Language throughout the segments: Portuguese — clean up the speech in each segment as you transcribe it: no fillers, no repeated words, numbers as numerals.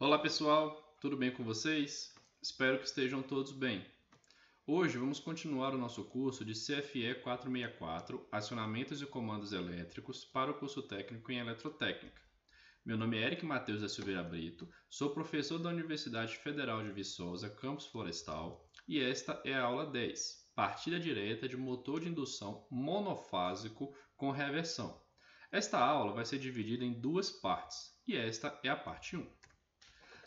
Olá pessoal, tudo bem com vocês? Espero que estejam todos bem. Hoje vamos continuar o nosso curso de CFE 464, Acionamentos e Comandos Elétricos para o curso técnico em Eletrotécnica. Meu nome é Eric Matheus da Silveira Brito, sou professor da Universidade Federal de Viçosa, Campus Florestal, e esta é a aula 10, partida direta de motor de indução monofásico com reversão. Esta aula vai ser dividida em duas partes, e esta é a parte 1.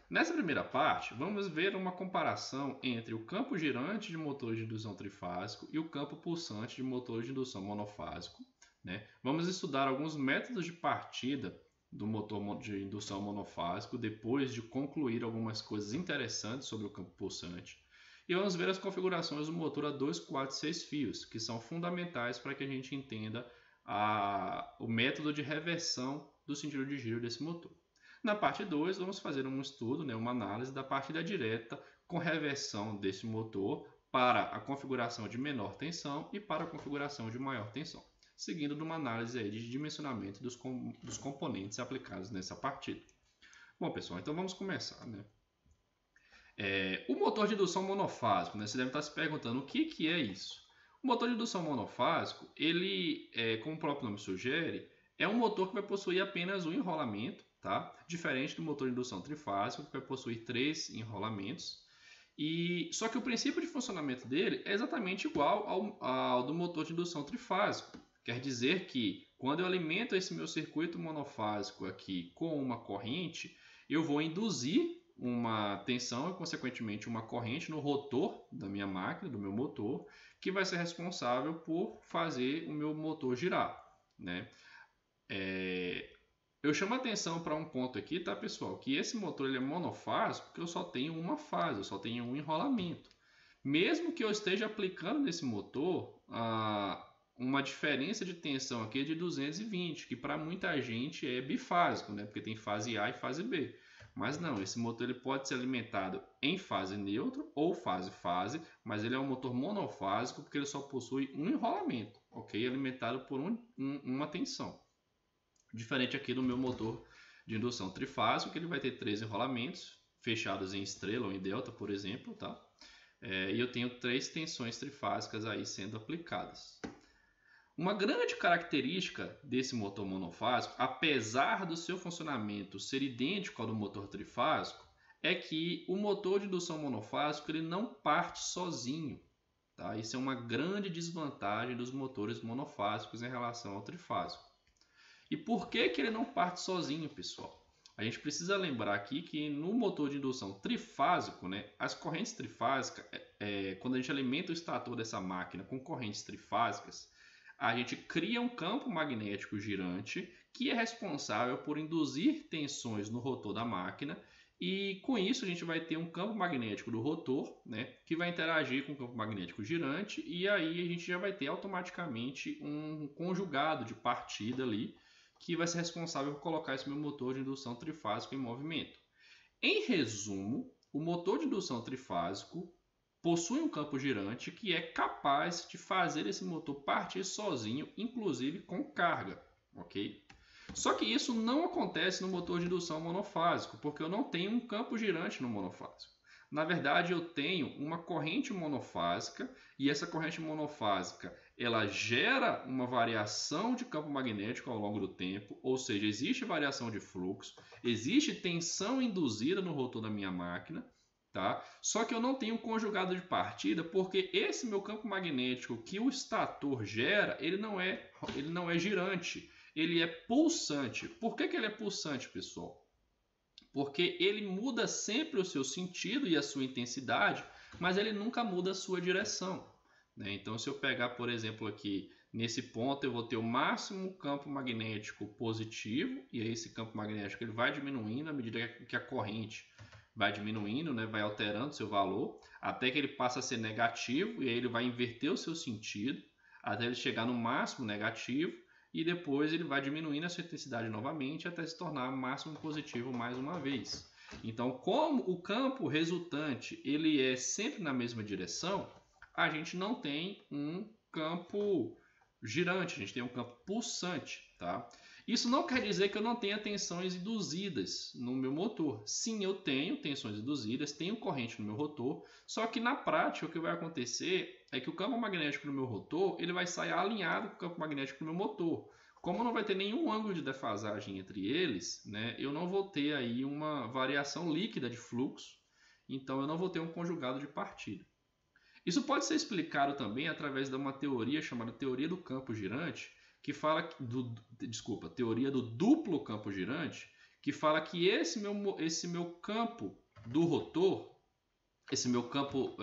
Nessa primeira parte, vamos ver uma comparação entre o campo girante de motor de indução trifásico e o campo pulsante de motor de indução monofásico. Vamos estudar alguns métodos de partida do motor de indução monofásico, depois de concluir algumas coisas interessantes sobre o campo pulsante. E vamos ver as configurações do motor a 2, 4 e 6 fios, que são fundamentais para que a gente entenda o método de reversão do sentido de giro desse motor. Na parte 2, vamos fazer um estudo, uma análise da partida direta com reversão desse motor para a configuração de menor tensão e para a configuração de maior tensão, seguindo uma análise aí de dimensionamento dos componentes aplicados nessa partida. Bom, pessoal, então vamos começar. O motor de indução monofásico, você deve estar se perguntando o que é isso. O motor de indução monofásico, ele, como o próprio nome sugere, é um motor que vai possuir apenas um enrolamento, tá? Diferente do motor de indução trifásico, que vai possuir 3 enrolamentos. Só que o princípio de funcionamento dele é exatamente igual ao do motor de indução trifásico. Quer dizer que quando eu alimento esse meu circuito monofásico aqui com uma corrente, eu vou induzir uma tensão e, consequentemente, uma corrente no rotor da minha máquina, do meu motor, que vai ser responsável por fazer o meu motor girar, Eu chamo a atenção para um ponto aqui, tá, pessoal? Que esse motor ele é monofásico porque eu só tenho uma fase, eu só tenho um enrolamento. Mesmo que eu esteja aplicando nesse motor uma diferença de tensão aqui de 220, que para muita gente é bifásico, porque tem fase A e fase B. Mas não, esse motor ele pode ser alimentado em fase neutra ou fase-fase, mas ele é um motor monofásico porque ele só possui um enrolamento, ok? Alimentado por uma tensão. Diferente aqui do meu motor de indução trifásico, que ele vai ter 3 enrolamentos, fechados em estrela ou em delta, por exemplo, tá? E eu tenho 3 tensões trifásicas aí sendo aplicadas. Uma grande característica desse motor monofásico, apesar do seu funcionamento ser idêntico ao do motor trifásico, é que o motor de indução monofásico ele não parte sozinho. Tá? Isso é uma grande desvantagem dos motores monofásicos em relação ao trifásico. E por que ele não parte sozinho, pessoal? A gente precisa lembrar aqui que no motor de indução trifásico, as correntes trifásicas, quando a gente alimenta o estator dessa máquina com correntes trifásicas, a gente cria um campo magnético girante que é responsável por induzir tensões no rotor da máquina e com isso a gente vai ter um campo magnético do rotor, que vai interagir com o campo magnético girante e aí a gente já vai ter automaticamente um conjugado de partida ali que vai ser responsável por colocar esse meu motor de indução trifásico em movimento. Em resumo, o motor de indução trifásico possui um campo girante que é capaz de fazer esse motor partir sozinho, inclusive com carga, ok? Só que isso não acontece no motor de indução monofásico, porque eu não tenho um campo girante no monofásico. Na verdade, eu tenho uma corrente monofásica e essa corrente monofásica ela gera uma variação de campo magnético ao longo do tempo, ou seja, existe variação de fluxo, existe tensão induzida no rotor da minha máquina, tá? Só que eu não tenho conjugado de partida porque esse meu campo magnético que o estator gera, ele não é girante, ele é pulsante. Por que ele é pulsante, pessoal? Porque ele muda sempre o seu sentido e a sua intensidade, mas ele nunca muda a sua direção. Então, se eu pegar, por exemplo, aqui, nesse ponto, eu vou ter o máximo campo magnético positivo, e aí esse campo magnético ele vai diminuindo à medida que a corrente vai diminuindo, vai alterando seu valor, até que ele passa a ser negativo, e aí ele vai inverter o seu sentido, até ele chegar no máximo negativo, e depois ele vai diminuindo a sua intensidade novamente até se tornar máximo positivo mais uma vez. Então, como o campo resultante ele é sempre na mesma direção, a gente não tem um campo girante, a gente tem um campo pulsante, tá? Isso não quer dizer que eu não tenha tensões induzidas no meu motor. Sim, eu tenho tensões induzidas, tenho corrente no meu rotor, só que na prática o que vai acontecer é que o campo magnético no meu rotor ele vai sair alinhado com o campo magnético no meu motor. Como não vai ter nenhum ângulo de defasagem entre eles, né, eu não vou ter aí uma variação líquida de fluxo, então eu não vou ter um conjugado de partida. Isso pode ser explicado também através de uma teoria chamada teoria do campo girante, que fala teoria do duplo campo girante, que fala que esse meu campo do rotor, esse meu campo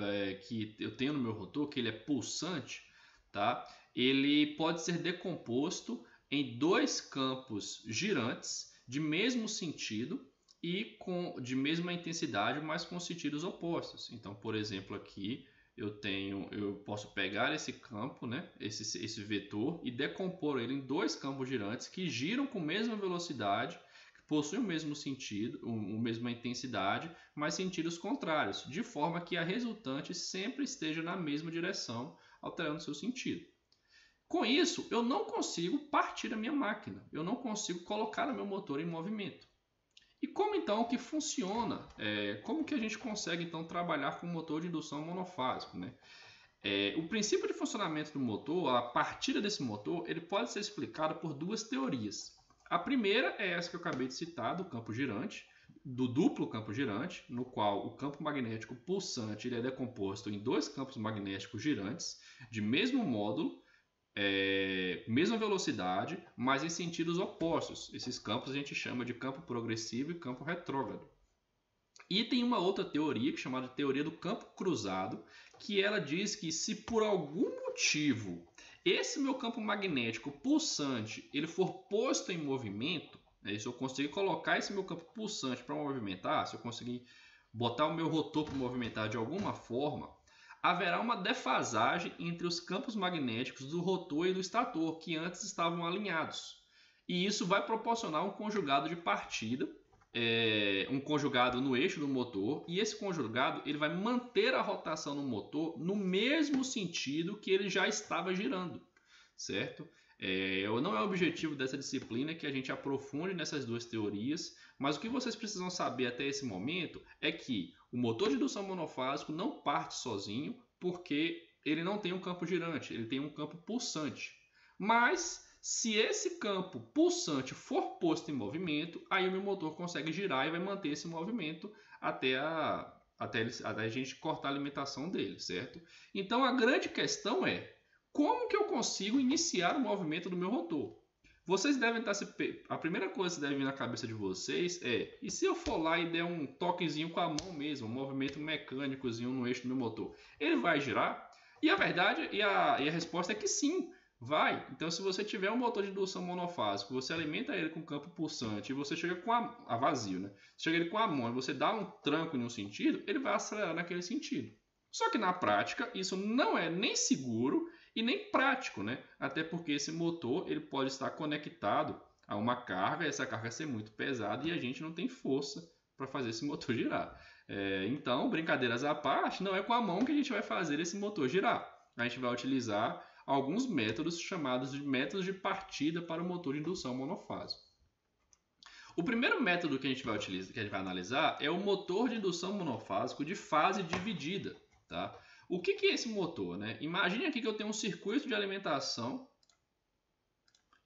que eu tenho no meu rotor, que ele é pulsante, tá? Ele pode ser decomposto em dois campos girantes de mesmo sentido e de mesma intensidade, mas com sentidos opostos. Então, por exemplo, aqui eu posso pegar esse campo, né, esse vetor, e decompor ele em dois campos girantes que giram com a mesma velocidade, que possuem o mesmo sentido, a mesma intensidade, mas sentidos contrários, de forma que a resultante sempre esteja na mesma direção, alterando seu sentido. Com isso, eu não consigo partir a minha máquina, eu não consigo colocar o meu motor em movimento. E como então que funciona? Como que a gente consegue então trabalhar com um motor de indução monofásico, né? O princípio de funcionamento do motor, a partida desse motor, ele pode ser explicado por duas teorias. A primeira é essa que eu acabei de citar, do campo girante, do duplo campo girante, no qual o campo magnético pulsante ele é decomposto em dois campos magnéticos girantes de mesmo módulo, mesma velocidade, mas em sentidos opostos. Esses campos a gente chama de campo progressivo e campo retrógrado. E tem uma outra teoria, que é chamada de teoria do campo cruzado, que ela diz que se por algum motivo esse meu campo magnético pulsante ele for posto em movimento, se eu conseguir colocar esse meu campo pulsante para movimentar, se eu conseguir botar o meu rotor para movimentar de alguma forma, haverá uma defasagem entre os campos magnéticos do rotor e do estator, que antes estavam alinhados. E isso vai proporcionar um conjugado de partida, um conjugado no eixo do motor, e esse conjugado ele vai manter a rotação no motor no mesmo sentido que ele já estava girando, certo? Não é o objetivo dessa disciplina que a gente aprofunde nessas duas teorias, mas o que vocês precisam saber até esse momento é que o motor de indução monofásico não parte sozinho porque ele não tem um campo girante, ele tem um campo pulsante. Mas se esse campo pulsante for posto em movimento, aí o meu motor consegue girar e vai manter esse movimento até a gente cortar a alimentação dele, certo? Então a grande questão é: como que eu consigo iniciar o movimento do meu rotor? Vocês devem estar a primeira coisa que deve vir na cabeça de vocês é: e se eu for lá e der um toquezinho com a mão mesmo, um movimento mecânicozinho no eixo do meu motor, ele vai girar? E a verdade e a resposta é que sim, vai. Então, se você tiver um motor de indução monofásico, você alimenta ele com campo pulsante e você chega com a vazio, né? Chega ele com a mão e você dá um tranco em um sentido, ele vai acelerar naquele sentido. Só que na prática isso não é nem seguro e nem prático, né? Até porque esse motor ele pode estar conectado a uma carga, e essa carga ser muito pesada e a gente não tem força para fazer esse motor girar. Então, brincadeiras à parte, não é com a mão que a gente vai fazer esse motor girar. A gente vai utilizar alguns métodos chamados de métodos de partida para o motor de indução monofásico. O primeiro método que a gente vai utilizar, que a gente vai analisar, é o motor de indução monofásico de fase dividida, tá? O que é esse motor, né? Imagine aqui que eu tenho um circuito de alimentação.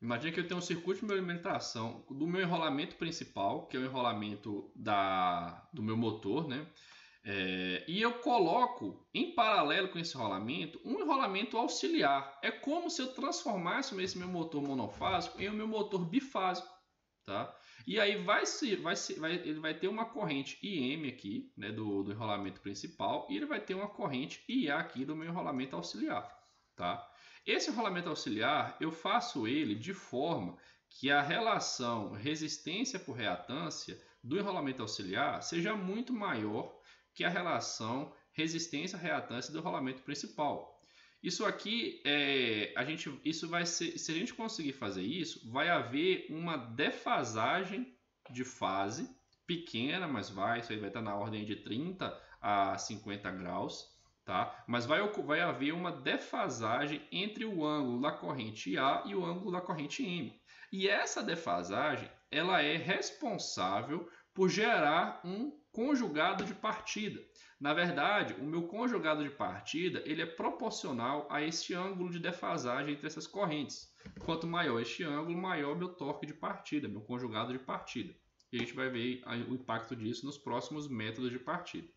Imagine que eu tenho um circuito de alimentação do meu enrolamento principal, que é o enrolamento do meu motor, né? E eu coloco em paralelo com esse enrolamento um enrolamento auxiliar. É como se eu transformasse esse meu motor monofásico em um meu motor bifásico, tá? E aí ele vai ter uma corrente IM aqui, né, do enrolamento principal, e ele vai ter uma corrente IA aqui do meu enrolamento auxiliar, tá? Esse enrolamento auxiliar eu faço ele de forma que a relação resistência por reatância do enrolamento auxiliar seja muito maior que a relação resistência-reatância do enrolamento principal. Isso aqui, se a gente conseguir fazer isso, vai haver uma defasagem de fase pequena, mas isso aí vai estar na ordem de 30 a 50 graus, tá? Mas vai haver uma defasagem entre o ângulo da corrente A e o ângulo da corrente M. E essa defasagem, ela é responsável por gerar um conjugado de partida. Na verdade, o meu conjugado de partida, ele é proporcional a este ângulo de defasagem entre essas correntes. Quanto maior este ângulo, maior o meu torque de partida, meu conjugado de partida. E a gente vai ver o impacto disso nos próximos métodos de partida.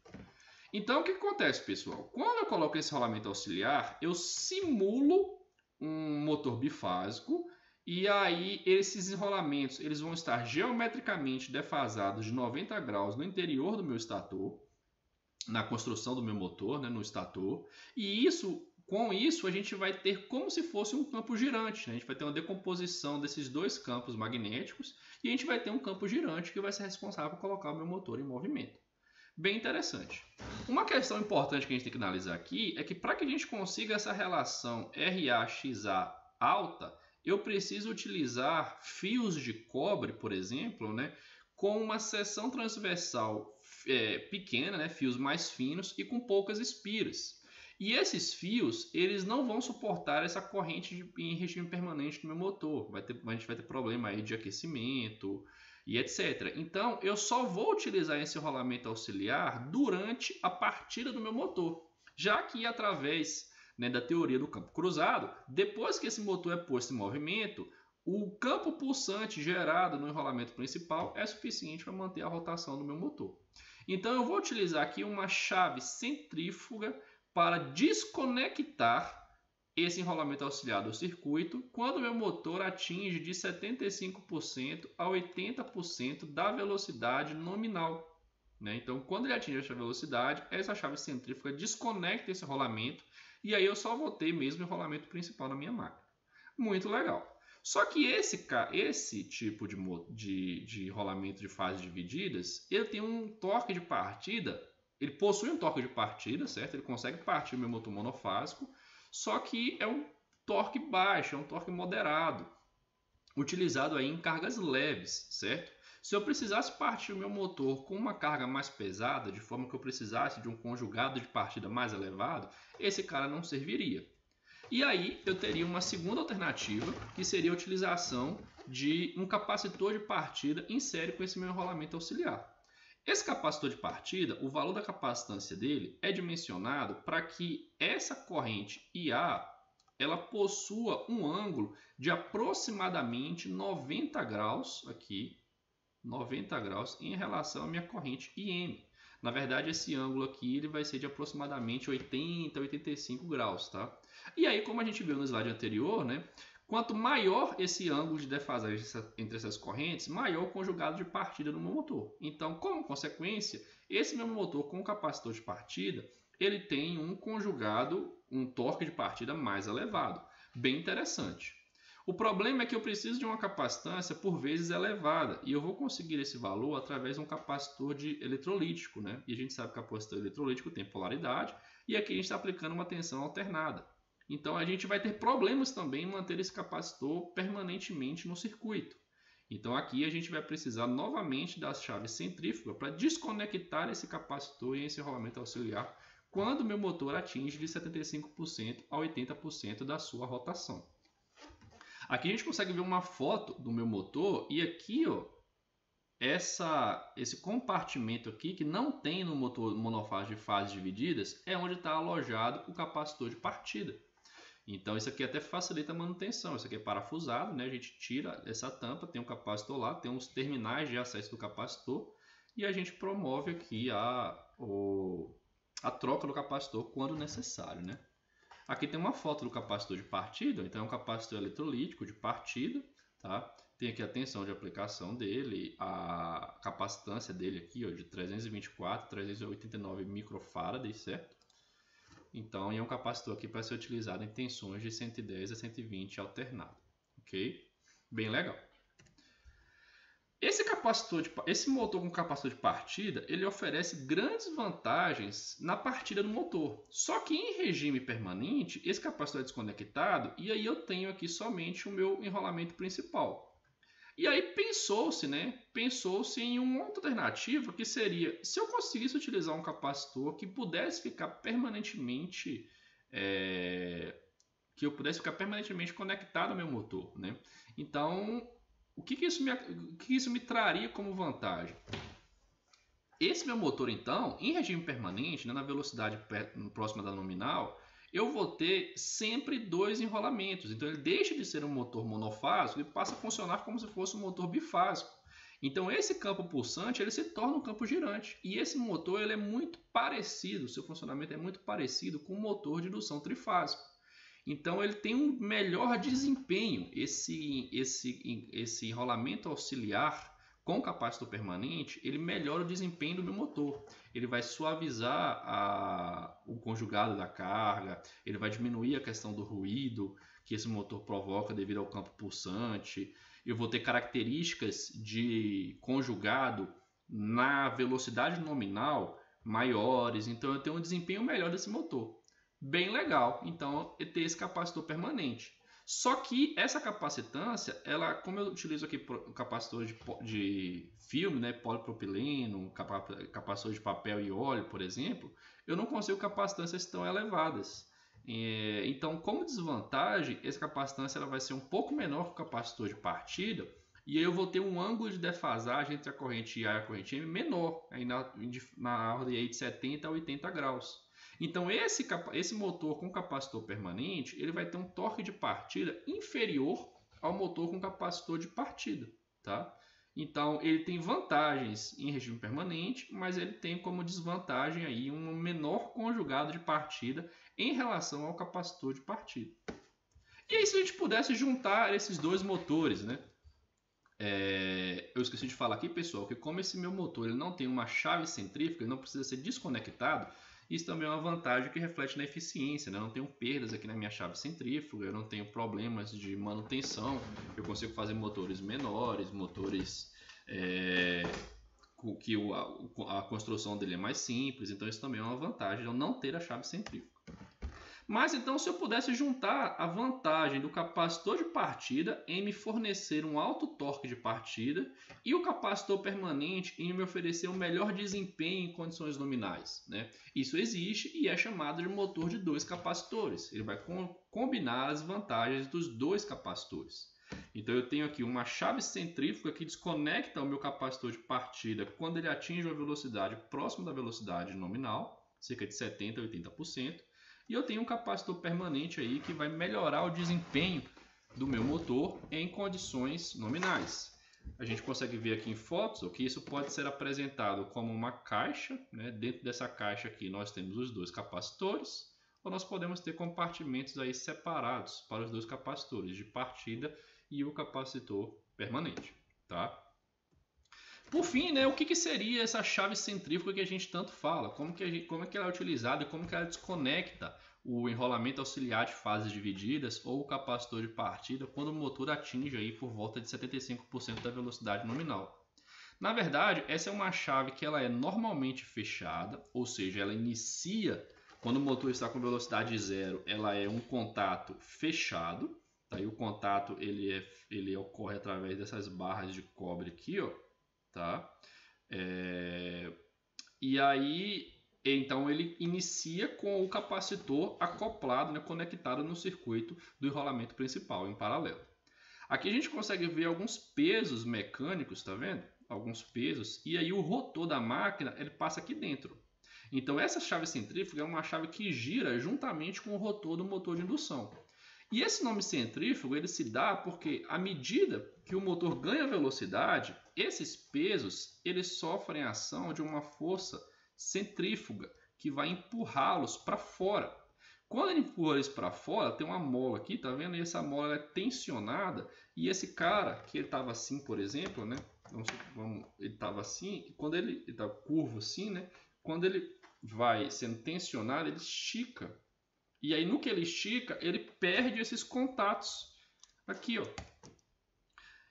Então, o que acontece, pessoal? Quando eu coloco esse rolamento auxiliar, eu simulo um motor bifásico e aí esses enrolamentos eles vão estar geometricamente defasados de 90 graus no interior do meu estator, na construção do meu motor, né, no estator. E com isso a gente vai ter como se fosse um campo girante, né? A gente vai ter uma decomposição desses dois campos magnéticos e a gente vai ter um campo girante que vai ser responsável por colocar o meu motor em movimento. Bem interessante. Uma questão importante que a gente tem que analisar aqui é que para que a gente consiga essa relação RA-XA alta, eu preciso utilizar fios de cobre, por exemplo, né, com uma seção transversal pequena, né, fios mais finos e com poucas espiras. E esses fios, eles não vão suportar essa corrente em regime permanente no meu motor. A gente vai ter problema aí de aquecimento e etc. Então, eu só vou utilizar esse rolamento auxiliar durante a partida do meu motor, já que através, né, da teoria do campo cruzado, depois que esse motor é posto em movimento, o campo pulsante gerado no enrolamento principal é suficiente para manter a rotação do meu motor. Então, eu vou utilizar aqui uma chave centrífuga para desconectar esse enrolamento auxiliar do circuito quando o meu motor atinge de 75% a 80% da velocidade nominal, né? Então, quando ele atinge essa velocidade, essa chave centrífuga desconecta esse rolamento e aí eu só vou ter mesmo o enrolamento principal na minha máquina. Muito legal. Só que esse tipo de rolamento de fases divididas, ele tem um torque de partida, ele possui um torque de partida, certo? Ele consegue partir o meu motor monofásico, só que é um torque baixo, é um torque moderado, utilizado aí em cargas leves, certo? Se eu precisasse partir o meu motor com uma carga mais pesada, de forma que eu precisasse de um conjugado de partida mais elevado, esse cara não serviria. E aí eu teria uma segunda alternativa, que seria a utilização de um capacitor de partida em série com esse meu enrolamento auxiliar. Esse capacitor de partida, o valor da capacitância dele é dimensionado para que essa corrente IA ela possua um ângulo de aproximadamente 90 graus aqui, 90 graus em relação à minha corrente IM. Na verdade, esse ângulo aqui ele vai ser de aproximadamente 80 a 85 graus, tá? E aí, como a gente viu no slide anterior, né? Quanto maior esse ângulo de defasagem entre essas correntes, maior o conjugado de partida do meu motor. Então, como consequência, esse meu motor com capacitor de partida, ele tem um conjugado, um torque de partida mais elevado. Bem interessante. O problema é que eu preciso de uma capacitância por vezes elevada e eu vou conseguir esse valor através de um capacitor eletrolítico, né? E a gente sabe que o capacitor eletrolítico tem polaridade e aqui a gente está aplicando uma tensão alternada. Então a gente vai ter problemas também em manter esse capacitor permanentemente no circuito. Então aqui a gente vai precisar novamente da chave centrífuga para desconectar esse capacitor e esse rolamento auxiliar quando o meu motor atinge de 75% a 80% da sua rotação. Aqui a gente consegue ver uma foto do meu motor e aqui, ó, esse compartimento aqui que não tem no motor monofásico de fases divididas é onde está alojado o capacitor de partida. Então isso aqui até facilita a manutenção. Isso aqui é parafusado, né? A gente tira essa tampa, tem um capacitor lá, tem uns terminais de acesso do capacitor e a gente promove aqui a troca do capacitor quando necessário, né? Aqui tem uma foto do capacitor de partida, então é um capacitor eletrolítico de partida, tá? Tem aqui a tensão de aplicação dele, a capacitância dele aqui, ó, de 324, 389 microfarads, certo? Então, é um capacitor aqui para ser utilizado em tensões de 110 a 120 alternado, ok? Bem legal. Esse motor com capacitor de partida, ele oferece grandes vantagens na partida do motor. Só que em regime permanente, esse capacitor é desconectado e aí eu tenho aqui somente o meu enrolamento principal. E aí pensou-se, né? Pensou-se em uma outra alternativa que seria, se eu conseguisse utilizar um capacitor que pudesse ficar permanentemente, conectado ao meu motor, né? Então O que isso me traria como vantagem? Esse meu motor, então, em regime permanente, né, na velocidade próxima da nominal, eu vou ter sempre 2 enrolamentos. Então ele deixa de ser um motor monofásico e passa a funcionar como se fosse um motor bifásico. Então esse campo pulsante ele se torna um campo girante. E esse motor ele é muito parecido, o seu funcionamento é muito parecido com o motor de indução trifásico. Então ele tem um melhor desempenho. Esse enrolamento auxiliar com capacitor permanente, ele melhora o desempenho do meu motor. Ele vai suavizar o conjugado da carga, ele vai diminuir a questão do ruído que esse motor provoca devido ao campo pulsante. Eu vou ter características de conjugado na velocidade nominal maiores, então eu tenho um desempenho melhor desse motor. Bem legal, então eu tenho esse capacitor permanente. Só que essa capacitância, ela, como eu utilizo aqui capacitor de filme, né, polipropileno, capacitor de papel e óleo, por exemplo, eu não consigo capacitâncias tão elevadas. Então, como desvantagem, essa capacitância ela vai ser um pouco menor que o capacitor de partida, e aí eu vou ter um ângulo de defasagem entre a corrente A e a corrente M menor, aí na ordem aí de 70 a 80 graus. Então esse motor com capacitor permanente, ele vai ter um torque de partida inferior ao motor com capacitor de partida, tá? Então ele tem vantagens em regime permanente, mas ele tem como desvantagem aí um menor conjugado de partida em relação ao capacitor de partida. E aí se a gente pudesse juntar esses dois motores, né? Eu esqueci de falar aqui, pessoal, que como esse meu motor ele não tem uma chave centrífuga, ele não precisa ser desconectado. Isso também é uma vantagem que reflete na eficiência, né? Eu não tenho perdas aqui na minha chave centrífuga, eu não tenho problemas de manutenção, eu consigo fazer motores menores, motores que a construção dele é mais simples, então isso também é uma vantagem de eu não ter a chave centrífuga. Mas então se eu pudesse juntar a vantagem do capacitor de partida em me fornecer um alto torque de partida e o capacitor permanente em me oferecer um melhor desempenho em condições nominais, né? Isso existe e é chamado de motor de 2 capacitores. Ele vai combinar as vantagens dos 2 capacitores. Então eu tenho aqui uma chave centrífuga que desconecta o meu capacitor de partida quando ele atinge uma velocidade próxima da velocidade nominal, cerca de 70 a 80%. E eu tenho um capacitor permanente aí que vai melhorar o desempenho do meu motor em condições nominais. A gente consegue ver aqui em fotos que isso pode ser apresentado como uma caixa, né? Dentro dessa caixa aqui nós temos os 2 capacitores, ou nós podemos ter compartimentos aí separados para os 2 capacitores de partida e o capacitor permanente, tá? Por fim, né, o que seria essa chave centrífuga que a gente tanto fala? Como que ela é utilizada e como que ela desconecta o enrolamento auxiliar de fases divididas ou o capacitor de partida quando o motor atinge aí por volta de 75% da velocidade nominal? Na verdade, essa é uma chave que ela é normalmente fechada, ou seja, ela inicia quando o motor está com velocidade 0, ela é um contato fechado. Tá? E o contato ele ocorre através dessas barras de cobre aqui, ó. Tá? E aí, então ele inicia com o capacitor acoplado, né, conectado no circuito do enrolamento principal em paralelo. Aqui a gente consegue ver alguns pesos mecânicos, tá vendo? Alguns pesos, e aí o rotor da máquina ele passa aqui dentro. Então essa chave centrífuga é uma chave que gira juntamente com o rotor do motor de indução. E esse nome centrífugo ele se dá porque à medida que o motor ganha velocidade, esses pesos eles sofrem a ação de uma força centrífuga que vai empurrá-los para fora. Quando ele empurra eles para fora, tem uma mola aqui, tá vendo? E essa mola é tensionada e esse cara que ele estava assim, por exemplo, né? Ele estava assim, e quando ele está curvo assim, né? Quando ele vai sendo tensionado, ele estica. E aí no que ele estica, ele perde esses contatos aqui, ó.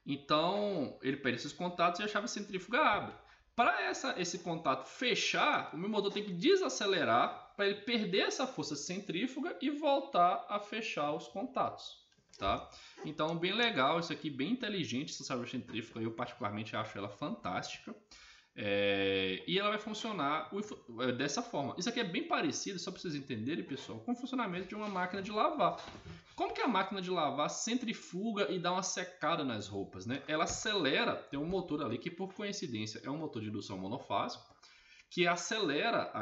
Então, ele perde esses contatos e a chave centrífuga abre. Para esse contato fechar, o meu motor tem que desacelerar para ele perder essa força centrífuga e voltar a fechar os contatos, tá? Então, bem legal, isso aqui bem inteligente, essa chave centrífuga, eu particularmente acho ela fantástica. E ela vai funcionar dessa forma. Isso aqui é bem parecido, só para vocês entenderem, pessoal, com o funcionamento de uma máquina de lavar. Como que a máquina de lavar centrifuga e dá uma secada nas roupas, né? Ela acelera, tem um motor ali que por coincidência é um motor de indução monofásico, que acelera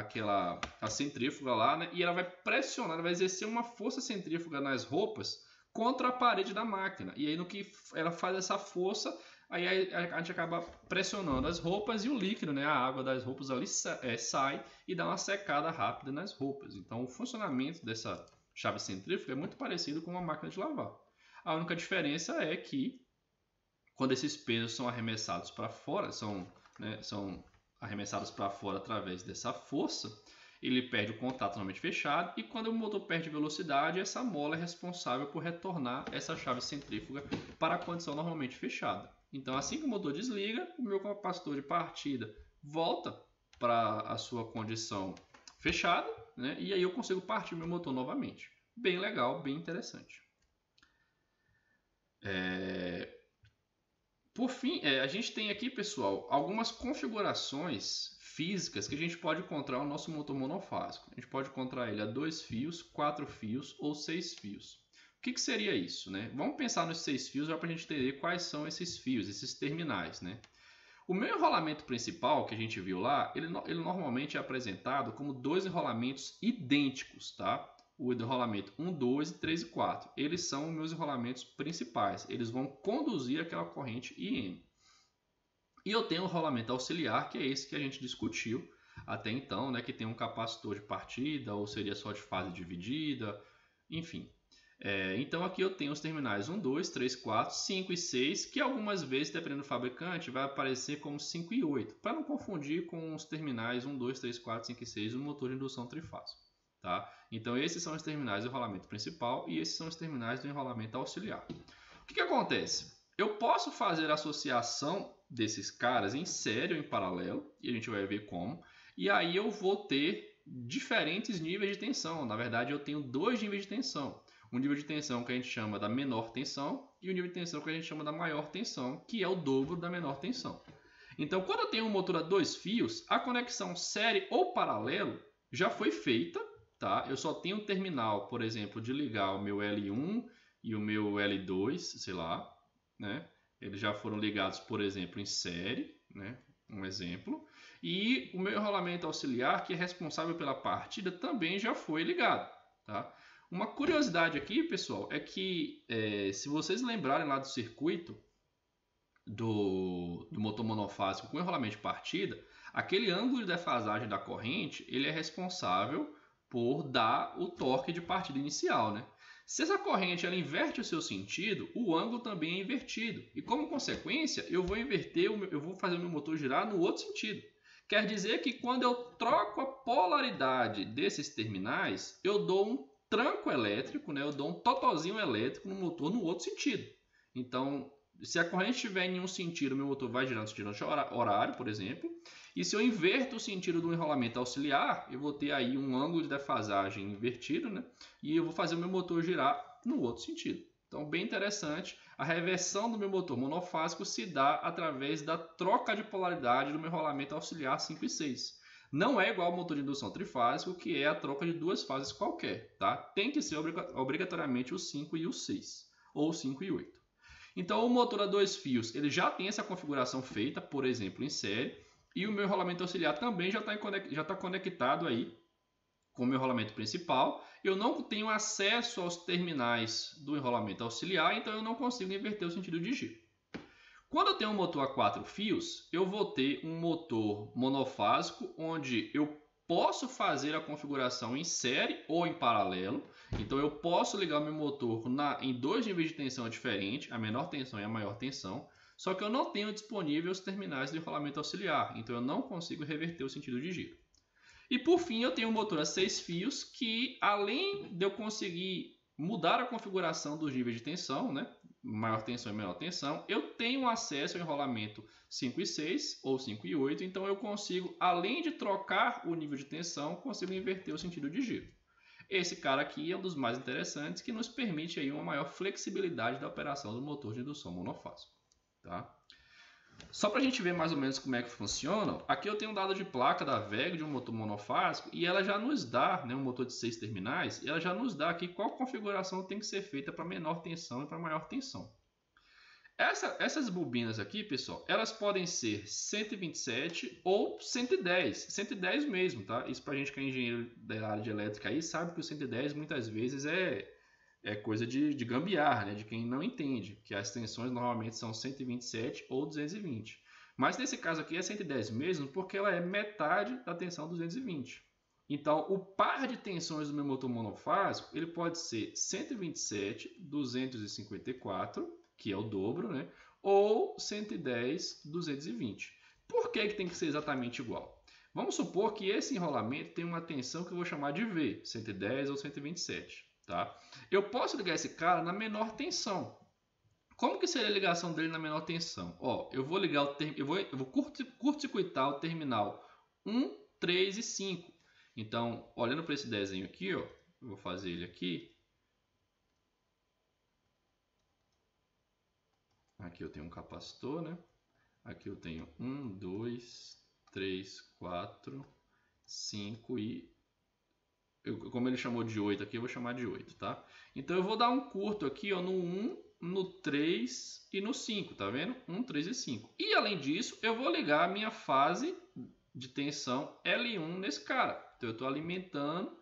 a centrífuga lá, né? E ela vai pressionar, ela vai exercer uma força centrífuga nas roupas contra a parede da máquina. E aí no que ela faz essa força, aí a gente acaba pressionando as roupas e o líquido, né, a água das roupas ali sai e dá uma secada rápida nas roupas. Então o funcionamento dessa chave centrífuga é muito parecido com uma máquina de lavar. A única diferença é que quando esses pesos são arremessados para fora, são arremessados para fora através dessa força, ele perde o contato normalmente fechado, e quando o motor perde velocidade, essa mola é responsável por retornar essa chave centrífuga para a condição normalmente fechada. Então, assim que o motor desliga, o meu capacitor de partida volta para a sua condição fechada, né? E aí eu consigo partir meu motor novamente. Bem legal, bem interessante. Por fim, a gente tem aqui, pessoal, algumas configurações físicas que a gente pode encontrar no nosso motor monofásico. A gente pode encontrar ele a 2 fios, 4 fios ou 6 fios. O que seria isso, né? Vamos pensar nos 6 fios para a gente entender quais são esses fios, esses terminais, né? O meu enrolamento principal que a gente viu lá, ele normalmente é apresentado como 2 enrolamentos idênticos, tá? O enrolamento 1, 2, 3 e 4. Eles são meus enrolamentos principais. Eles vão conduzir aquela corrente IM. E eu tenho um enrolamento auxiliar, que é esse que a gente discutiu até então, né? Que tem um capacitor de partida, ou seria só de fase dividida, enfim. Então aqui eu tenho os terminais 1, 2, 3, 4, 5 e 6, que algumas vezes, dependendo do fabricante, vai aparecer como 5 e 8, para não confundir com os terminais 1, 2, 3, 4, 5 e 6 do motor de indução trifásico. Tá? Então esses são os terminais do enrolamento principal e esses são os terminais do enrolamento auxiliar. O que acontece? Eu posso fazer a associação desses caras em série ou em paralelo, e a gente vai ver como, e aí eu vou ter diferentes níveis de tensão. Na verdade, eu tenho 2 níveis de tensão. Um nível de tensão que a gente chama da menor tensão e o nível de tensão que a gente chama da maior tensão, que é o dobro da menor tensão. Então, quando eu tenho um motor a 2 fios, a conexão série ou paralelo já foi feita. Tá? Eu só tenho um terminal, por exemplo, de ligar o meu L1 e o meu L2, sei lá, né? Eles já foram ligados, por exemplo, em série, né? Um exemplo. E o meu enrolamento auxiliar, que é responsável pela partida, também já foi ligado. Tá? Uma curiosidade aqui, pessoal, é que se vocês lembrarem lá do circuito do motor monofásico com enrolamento de partida, aquele ângulo de defasagem da corrente, ele é responsável por dar o torque de partida inicial, né? Se essa corrente ela inverte o seu sentido, o ângulo também é invertido. E como consequência, eu vou fazer o meu motor girar no outro sentido. Quer dizer que quando eu troco a polaridade desses terminais, eu dou um tranco elétrico, né? Eu dou um totozinho elétrico no motor no outro sentido. Então, se a corrente estiver em um sentido, meu motor vai girar no sentido horário, por exemplo. E se eu inverto o sentido do enrolamento auxiliar, eu vou ter aí um ângulo de defasagem invertido, né? E eu vou fazer o meu motor girar no outro sentido. Então, bem interessante. A reversão do meu motor monofásico se dá através da troca de polaridade do meu enrolamento auxiliar 5 e 6. Não é igual ao motor de indução trifásico, que é a troca de 2 fases qualquer, tá? Tem que ser obrigatoriamente o 5 e o 6, ou 5 e 8. Então, o motor a 2 fios ele já tem essa configuração feita, por exemplo, em série. E o meu enrolamento auxiliar também já está conectado aí com o meu enrolamento principal. Eu não tenho acesso aos terminais do enrolamento auxiliar, então eu não consigo inverter o sentido de giro. Quando eu tenho um motor a 4 fios, eu vou ter um motor monofásico, onde eu posso fazer a configuração em série ou em paralelo. Então eu posso ligar o meu motor em 2 níveis de tensão diferentes, a menor tensão e a maior tensão. Só que eu não tenho disponível os terminais de enrolamento auxiliar, então eu não consigo reverter o sentido de giro. E por fim eu tenho um motor a 6 fios que, além de eu conseguir mudar a configuração dos níveis de tensão, né, maior tensão e menor tensão, eu tenho acesso ao enrolamento 5 e 6 ou 5 e 8, então eu consigo, além de trocar o nível de tensão, consigo inverter o sentido de giro. Esse cara aqui é um dos mais interessantes, que nos permite aí uma maior flexibilidade da operação do motor de indução monofásico. Tá? Só para a gente ver mais ou menos como é que funciona, aqui eu tenho um dado de placa da WEG de um motor monofásico e ela já nos dá, né, um motor de 6 terminais, e ela já nos dá aqui qual configuração tem que ser feita para menor tensão e para maior tensão. Essas bobinas aqui, pessoal, elas podem ser 127 ou 110, 110 mesmo, tá? Isso para a gente que é engenheiro da área de elétrica aí sabe que o 110 muitas vezes é coisa de gambiarra, né? De quem não entende, que as tensões normalmente são 127 ou 220. Mas nesse caso aqui é 110 mesmo, porque ela é metade da tensão 220. Então, o par de tensões do meu motor monofásico, ele pode ser 127, 254, que é o dobro, né? Ou 110, 220. Por que tem que ser exatamente igual? Vamos supor que esse enrolamento tem uma tensão que eu vou chamar de V, 110 ou 127. Tá? Eu posso ligar esse cara na menor tensão. Como que seria a ligação dele na menor tensão? Ó, eu vou ligar eu vou curto-circuitar o terminal 1, 3 e 5. Então, olhando para esse desenho aqui, ó, eu vou fazer ele aqui. Aqui eu tenho um capacitor, né? Aqui eu tenho 1, 2, 3, 4, 5 e... como ele chamou de 8 aqui, eu vou chamar de 8, tá? Então eu vou dar um curto aqui, ó, no 1, no 3 e no 5, tá vendo? 1, 3 e 5. E além disso, eu vou ligar a minha fase de tensão L1 nesse cara. Então eu estou alimentando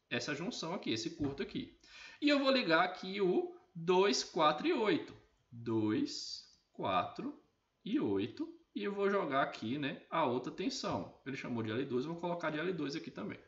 essa junção aqui, esse curto aqui. E eu vou ligar aqui o 2, 4 e 8. 2, 4 e 8. E eu vou jogar aqui, né, a outra tensão. Ele chamou de L2, eu vou colocar de L2 aqui também.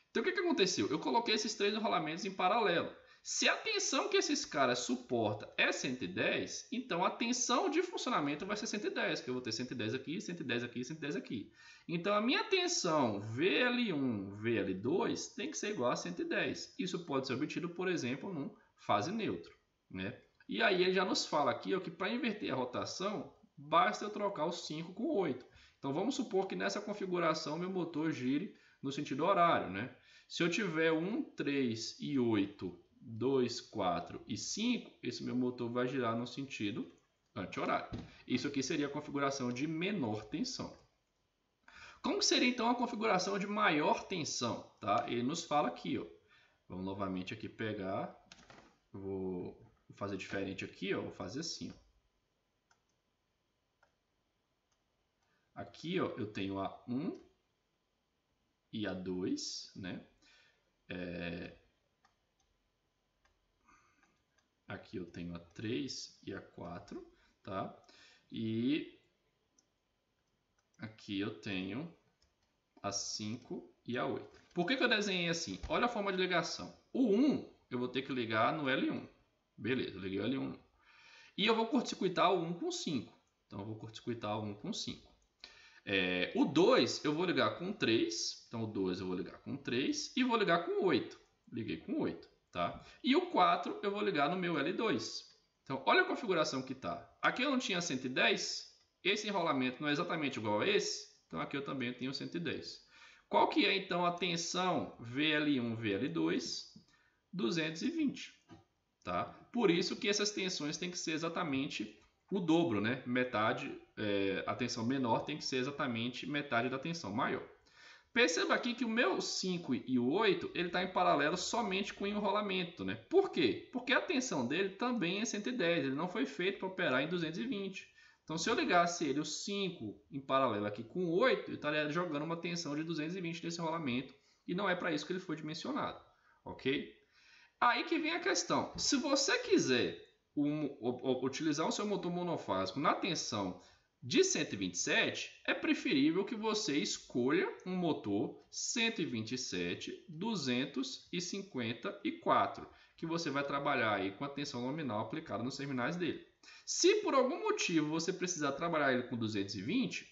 Então o que aconteceu? Eu coloquei esses três enrolamentos em paralelo. Se a tensão que esses caras suportam é 110, então a tensão de funcionamento vai ser 110, que eu vou ter 110 aqui, 110 aqui, 110 aqui. Então a minha tensão VL1, VL2 tem que ser igual a 110. Isso pode ser obtido, por exemplo, num fase neutro, né? E aí ele já nos fala aqui ó, que para inverter a rotação, basta eu trocar o 5 com o 8. Então vamos supor que nessa configuração meu motor gire no sentido horário, né? Se eu tiver 1, 3 e 8, 2, 4 e 5, esse meu motor vai girar no sentido anti-horário. Isso aqui seria a configuração de menor tensão. Como seria então a configuração de maior tensão? Tá? Ele nos fala aqui, ó. Vamos novamente aqui pegar, vou fazer diferente aqui, ó. Vou fazer assim, ó. Aqui ó, eu tenho a 1 e a 2, né? Aqui eu tenho a 3 e a 4, tá? E aqui eu tenho a 5 e a 8. Por que eu desenhei assim? Olha a forma de ligação. O 1 eu vou ter que ligar no L1. Beleza, eu liguei o L1. E eu vou curto-circuitar o 1 com 5. Então eu vou curto-circuitar o 1 com 5. O 2 eu vou ligar com 3. Então o 2 eu vou ligar com 3 e vou ligar com 8. Liguei com 8. Tá? E o 4 eu vou ligar no meu L2. Então, olha a configuração que está. Aqui eu não tinha 110. Esse enrolamento não é exatamente igual a esse. Então, aqui eu também tenho 110. Qual que é, então, a tensão VL1, VL2? 220. Tá? Por isso que essas tensões têm que ser exatamente o dobro, né? Metade, a tensão menor tem que ser exatamente metade da tensão maior. Perceba aqui que o meu 5 e o 8 ele está em paralelo somente com o enrolamento, né? Por quê? Porque a tensão dele também é 110, ele não foi feito para operar em 220. Então, se eu ligasse ele o 5 em paralelo aqui com o 8, eu estaria jogando uma tensão de 220 nesse enrolamento e não é para isso que ele foi dimensionado, ok? Aí que vem a questão. Se você quiser utilizar o seu motor monofásico na tensão de 127, é preferível que você escolha um motor 127, 254, que você vai trabalhar aí com a tensão nominal aplicada nos terminais dele. Se por algum motivo você precisar trabalhar ele com 220,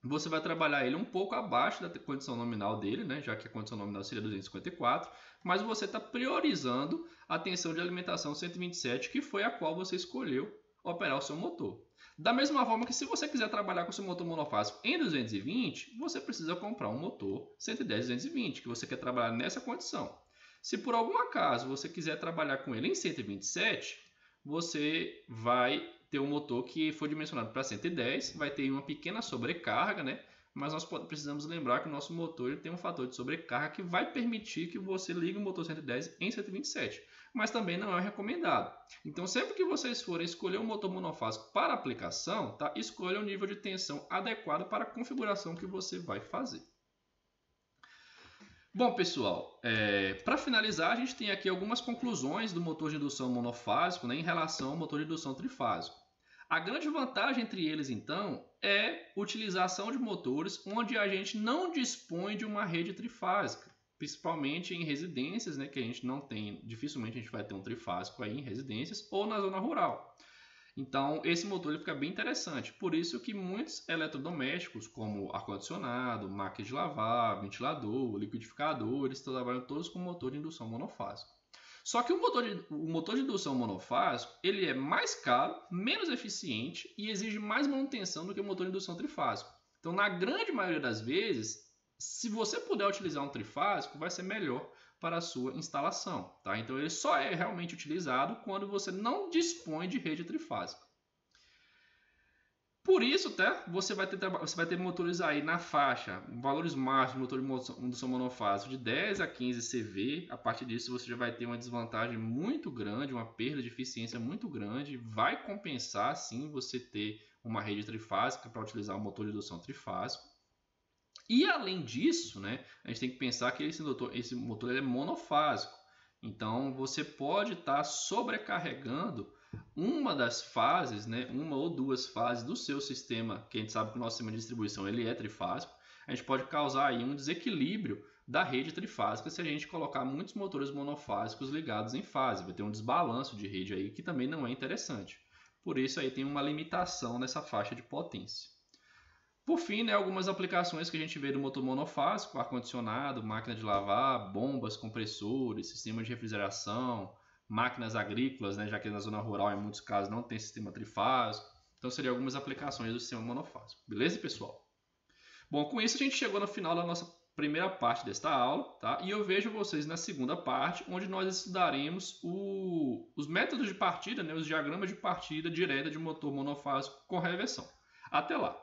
você vai trabalhar ele um pouco abaixo da condição nominal dele, né? Já que a condição nominal seria 254, mas você está priorizando a tensão de alimentação 127, que foi a qual você escolheu operar o seu motor. Da mesma forma que se você quiser trabalhar com o seu motor monofásico em 220, você precisa comprar um motor 110-220, que você quer trabalhar nessa condição. Se por algum acaso você quiser trabalhar com ele em 127, você vai ter um motor que foi dimensionado para 110, vai ter uma pequena sobrecarga, né? Mas nós precisamos lembrar que o nosso motor ele tem um fator de sobrecarga que vai permitir que você ligue o motor 110 em 127, mas também não é recomendado. Então, sempre que vocês forem escolher um motor monofásico para aplicação, tá? Escolha o nível de tensão adequado para a configuração que você vai fazer. Bom, pessoal, para finalizar, a gente tem aqui algumas conclusões do motor de indução monofásico, né, em relação ao motor de indução trifásico. A grande vantagem entre eles, então, é a utilização de motores onde a gente não dispõe de uma rede trifásica, principalmente em residências, né, que a gente não tem, dificilmente a gente vai ter um trifásico aí em residências ou na zona rural. Então, esse motor ele fica bem interessante. Por isso que muitos eletrodomésticos, como ar-condicionado, máquina de lavar, ventilador, liquidificador, eles trabalham todos com motor de indução monofásico. Só que o motor de indução monofásico ele é mais caro, menos eficiente e exige mais manutenção do que o motor de indução trifásico. Então, na grande maioria das vezes, se você puder utilizar um trifásico, vai ser melhor para a sua instalação, tá? Então ele só é realmente utilizado quando você não dispõe de rede trifásica. Por isso, tá? Você vai ter motores aí na faixa, valores máximos de motor de indução monofásico de 10 a 15 CV. A partir disso você já vai ter uma desvantagem muito grande, uma perda de eficiência muito grande. Vai compensar sim você ter uma rede trifásica para utilizar o motor de indução trifásico. E além disso, né, a gente tem que pensar que esse motor ele é monofásico. Então você pode estar sobrecarregando uma das fases, né, uma ou duas fases do seu sistema, que a gente sabe que o nosso sistema de distribuição ele é trifásico. A gente pode causar aí um desequilíbrio da rede trifásica se a gente colocar muitos motores monofásicos ligados em fase. Vai ter um desbalanço de rede aí que também não é interessante. Por isso aí tem uma limitação nessa faixa de potência. Por fim, né, algumas aplicações que a gente vê do motor monofásico, ar-condicionado, máquina de lavar, bombas, compressores, sistema de refrigeração, máquinas agrícolas, né, já que na zona rural em muitos casos não tem sistema trifásico. Então seriam algumas aplicações do sistema monofásico. Beleza, pessoal? Bom, com isso a gente chegou no final da nossa primeira parte desta aula, tá? E eu vejo vocês na segunda parte, onde nós estudaremos os métodos de partida, né, os diagramas de partida direta de motor monofásico com reversão. Até lá!